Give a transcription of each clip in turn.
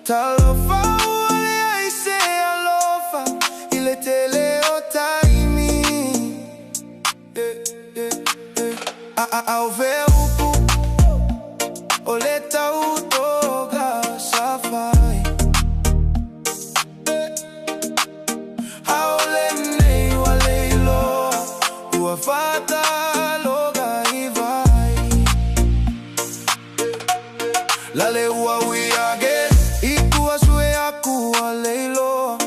Talofa wale aise alofa ile tele otaimi Auve upu oleta utoga safai Aolene wale ilo uafata loga ivai Lale uawiage Ikuasue aku aleilo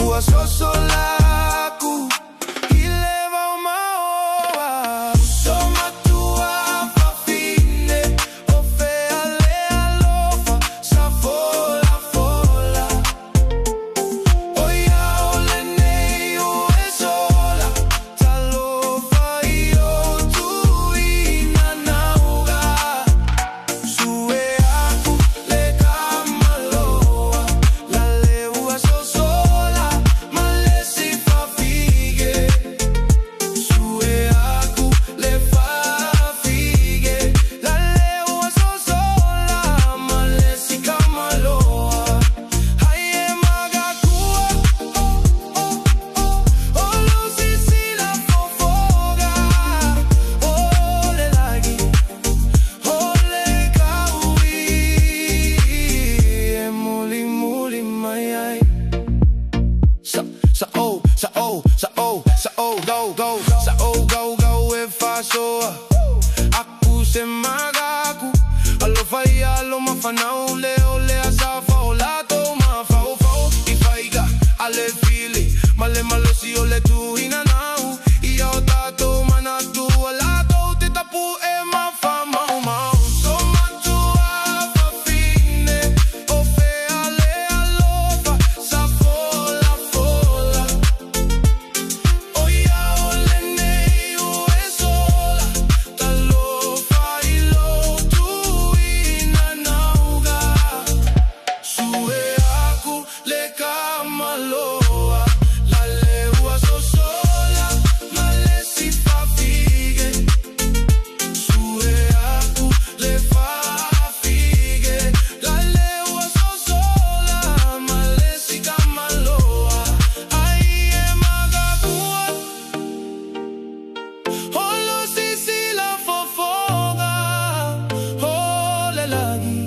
Uasosolaku Ileva umaoa Soma tua fafine Ofe ale alofa Safola fola Oya olene uesola Talofa iyo tu inanauga Sue go if I show up. Aku se magaku alofa ya lo mafana ole ole asafa olato mafao fao ifaiga ale fili male malo si ole tu inanau iya otato manatu olato te tapu e mafa mau mau soma tua fafine ofe ale alofa safola fola oya olene uesola talofa ilo tu inanauga sue aku le kamaloa la leua sosola male si fa fighe sue aku le fa fighe la leua sosola male si kamaloa ai e magakua Holo si la fofoga Hole lagi